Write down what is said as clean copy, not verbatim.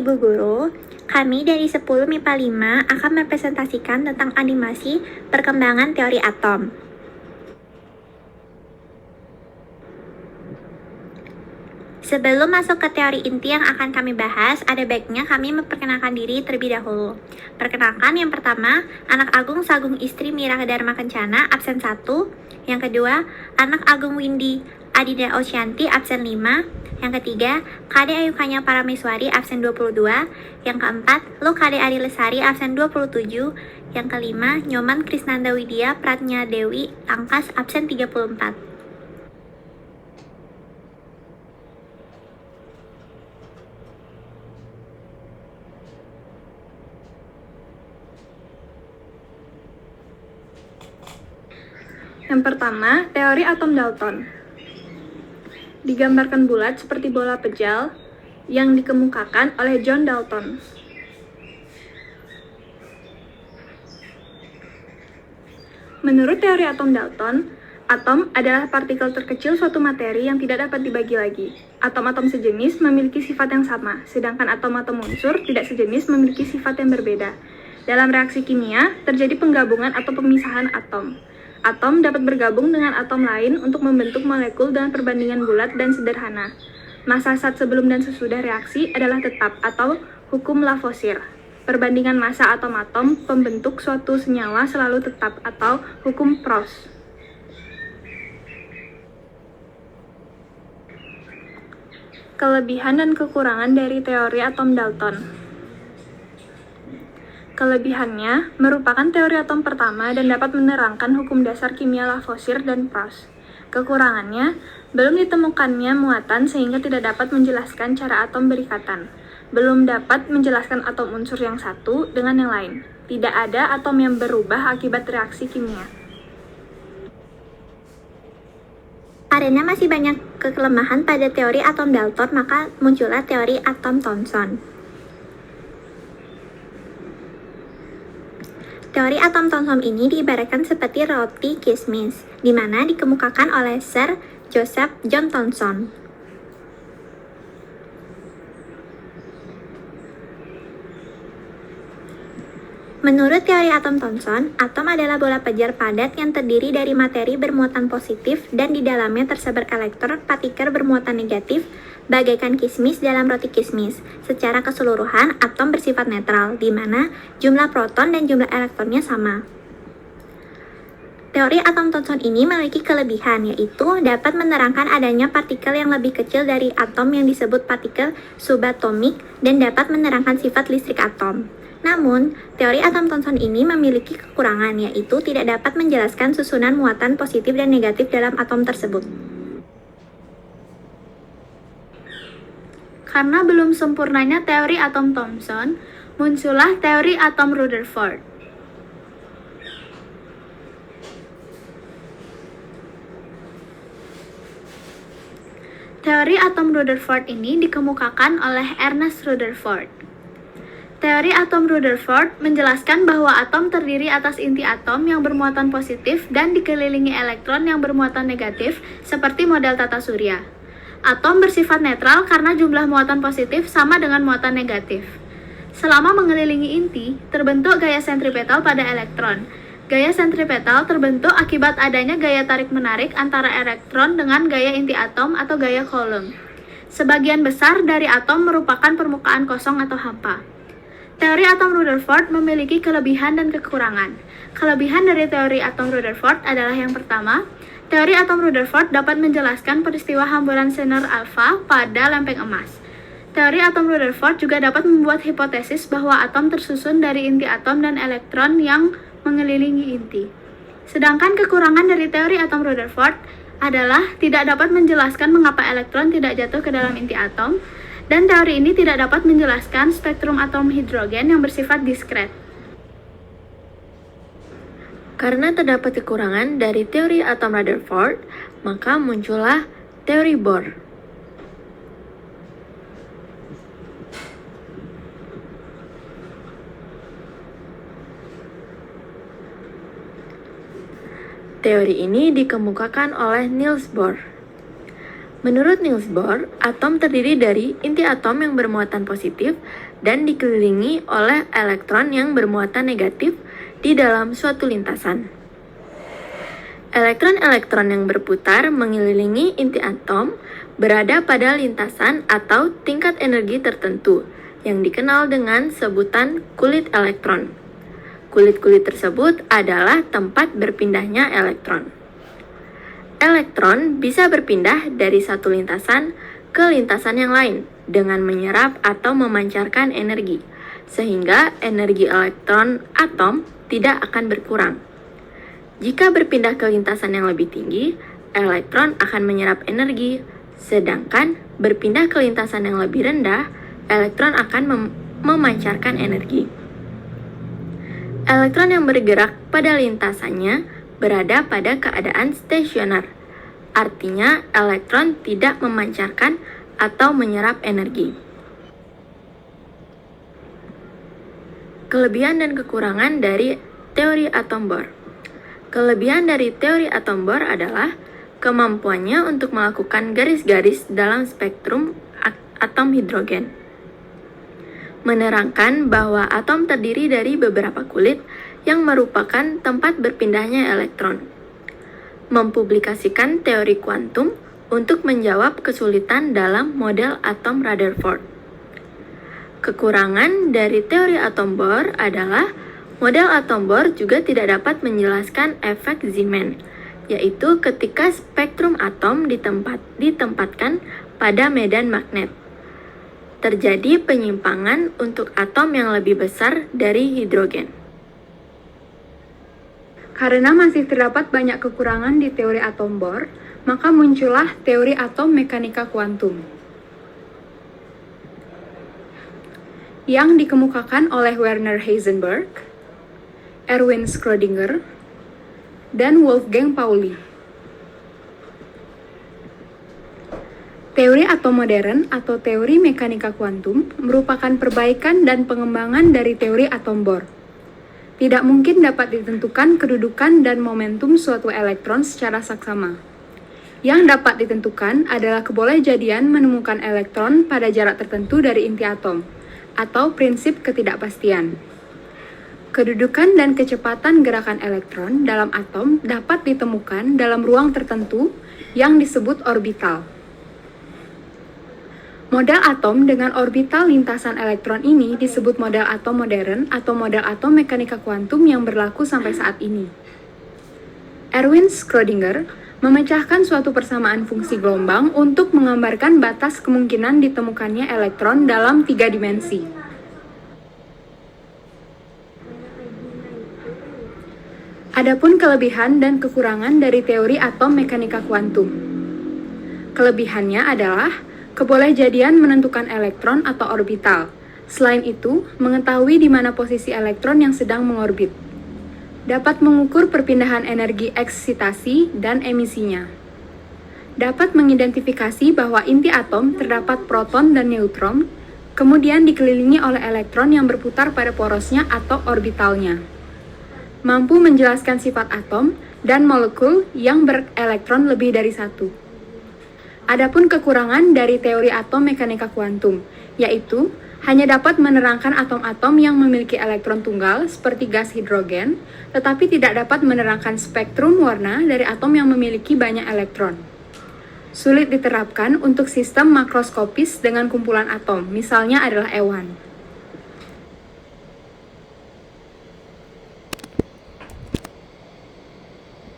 Ibu Guru, kami dari 10 MIPA 5 akan mempresentasikan tentang animasi perkembangan teori atom. Sebelum masuk ke teori inti yang akan kami bahas, ada baiknya kami memperkenalkan diri terlebih dahulu. Perkenalkan, yang pertama, Anak Agung Sagung Istri Mira Dharma Kencana, absen 1. Yang kedua, Anak Agung Windy Adinda Osyanti, absen 5. Yang ketiga, Kade Ayukanya Parameswari, absen 22. Yang keempat, Lu Kade Adi Lesari, absen 27. Yang kelima, Nyoman Krisnanda Widya Pratnya Dewi Angkas, absen 34. Yang pertama, teori atom Dalton. Digambarkan bulat seperti bola pejal yang dikemukakan oleh John Dalton. Menurut teori atom Dalton, atom adalah partikel terkecil suatu materi yang tidak dapat dibagi lagi. Atom-atom sejenis memiliki sifat yang sama, sedangkan atom-atom unsur tidak sejenis memiliki sifat yang berbeda. Dalam reaksi kimia, terjadi penggabungan atau pemisahan atom. Atom dapat bergabung dengan atom lain untuk membentuk molekul dengan perbandingan bulat dan sederhana. Massa saat sebelum dan sesudah reaksi adalah tetap atau hukum Lavoisier. Perbandingan massa atom-atom pembentuk suatu senyawa selalu tetap atau hukum Proust. Kelebihan dan kekurangan dari teori atom Dalton. Kelebihannya merupakan teori atom pertama dan dapat menerangkan hukum dasar kimia Lavoisier dan Proust. Kekurangannya, belum ditemukannya muatan sehingga tidak dapat menjelaskan cara atom berikatan. Belum dapat menjelaskan atom unsur yang satu dengan yang lain. Tidak ada atom yang berubah akibat reaksi kimia. Karena masih banyak kelemahan pada teori atom Dalton, maka muncullah teori atom Thomson. Teori atom Thomson ini diibaratkan seperti roti kismis, di mana dikemukakan oleh Sir Joseph John Thomson. Menurut teori atom Thomson, atom adalah bola pejal padat yang terdiri dari materi bermuatan positif dan di dalamnya tersebar elektron partikel bermuatan negatif, bagaikan kismis dalam roti kismis. Secara keseluruhan, atom bersifat netral, di mana jumlah proton dan jumlah elektronnya sama. Teori atom Thomson ini memiliki kelebihan, yaitu dapat menerangkan adanya partikel yang lebih kecil dari atom yang disebut partikel subatomik dan dapat menerangkan sifat listrik atom. Namun, teori atom Thomson ini memiliki kekurangan, yaitu tidak dapat menjelaskan susunan muatan positif dan negatif dalam atom tersebut. Karena belum sempurnanya teori atom Thomson, muncullah teori atom Rutherford. Teori atom Rutherford ini dikemukakan oleh Ernest Rutherford. Teori atom Rutherford menjelaskan bahwa atom terdiri atas inti atom yang bermuatan positif dan dikelilingi elektron yang bermuatan negatif seperti model tata surya. Atom bersifat netral karena jumlah muatan positif sama dengan muatan negatif. Selama mengelilingi inti, terbentuk gaya sentripetal pada elektron. Gaya sentripetal terbentuk akibat adanya gaya tarik-menarik antara elektron dengan gaya inti atom atau gaya Coulomb. Sebagian besar dari atom merupakan permukaan kosong atau hampa. Teori atom Rutherford memiliki kelebihan dan kekurangan. Kelebihan dari teori atom Rutherford adalah yang pertama, teori atom Rutherford dapat menjelaskan peristiwa hamburan Zener alfa pada lempeng emas. Teori atom Rutherford juga dapat membuat hipotesis bahwa atom tersusun dari inti atom dan elektron yang mengelilingi inti. Sedangkan kekurangan dari teori atom Rutherford adalah tidak dapat menjelaskan mengapa elektron tidak jatuh ke dalam inti atom, dan teori ini tidak dapat menjelaskan spektrum atom hidrogen yang bersifat diskret. Karena terdapat kekurangan dari teori atom Rutherford, maka muncullah teori Bohr. Teori ini dikemukakan oleh Niels Bohr. Menurut Niels Bohr, atom terdiri dari inti atom yang bermuatan positif dan dikelilingi oleh elektron yang bermuatan negatif di dalam suatu lintasan. Elektron-elektron yang berputar mengelilingi inti atom berada pada lintasan atau tingkat energi tertentu yang dikenal dengan sebutan kulit elektron. Kulit-kulit tersebut adalah tempat berpindahnya elektron. Elektron bisa berpindah dari satu lintasan ke lintasan yang lain dengan menyerap atau memancarkan energi, sehingga energi elektron atom tidak akan berkurang. Jika berpindah ke lintasan yang lebih tinggi, elektron akan menyerap energi, sedangkan berpindah ke lintasan yang lebih rendah, elektron akan memancarkan energi. Elektron yang bergerak pada lintasannya berada pada keadaan stasioner, artinya elektron tidak memancarkan atau menyerap energi. Kelebihan dan kekurangan dari teori atom Bohr. Kelebihan dari teori atom Bohr adalah kemampuannya untuk melakukan garis-garis dalam spektrum atom hidrogen. Menerangkan bahwa atom terdiri dari beberapa kulit yang merupakan tempat berpindahnya elektron. Mempublikasikan teori kuantum untuk menjawab kesulitan dalam model atom Rutherford. Kekurangan dari teori atom Bohr adalah model atom Bohr juga tidak dapat menjelaskan efek Zeeman, yaitu ketika spektrum atom ditempatkan pada medan magnet. Terjadi penyimpangan untuk atom yang lebih besar dari hidrogen. Karena masih terdapat banyak kekurangan di teori atom Bohr, maka muncullah teori atom mekanika kuantum yang dikemukakan oleh Werner Heisenberg, Erwin Schrödinger, dan Wolfgang Pauli. Teori atom modern atau teori mekanika kuantum merupakan perbaikan dan pengembangan dari teori atom Bohr. Tidak mungkin dapat ditentukan kedudukan dan momentum suatu elektron secara saksama. Yang dapat ditentukan adalah kebolehjadian menemukan elektron pada jarak tertentu dari inti atom, atau prinsip ketidakpastian. Kedudukan dan kecepatan gerakan elektron dalam atom dapat ditemukan dalam ruang tertentu yang disebut orbital. Model atom dengan orbital lintasan elektron ini disebut model atom modern atau model atom mekanika kuantum yang berlaku sampai saat ini. Erwin Schrödinger memecahkan suatu persamaan fungsi gelombang untuk menggambarkan batas kemungkinan ditemukannya elektron dalam 3 dimensi. Adapun kelebihan dan kekurangan dari teori atom mekanika kuantum. Kelebihannya adalah kebolehjadian menentukan elektron atau orbital. Selain itu, mengetahui di mana posisi elektron yang sedang mengorbit. Dapat mengukur perpindahan energi eksitasi dan emisinya. Dapat mengidentifikasi bahwa inti atom terdapat proton dan neutron, kemudian dikelilingi oleh elektron yang berputar pada porosnya atau orbitalnya. Mampu menjelaskan sifat atom dan molekul yang berelektron lebih dari satu. Adapun kekurangan dari teori atom mekanika kuantum, yaitu hanya dapat menerangkan atom-atom yang memiliki elektron tunggal seperti gas hidrogen, tetapi tidak dapat menerangkan spektrum warna dari atom yang memiliki banyak elektron. Sulit diterapkan untuk sistem makroskopis dengan kumpulan atom, misalnya adalah EWAN.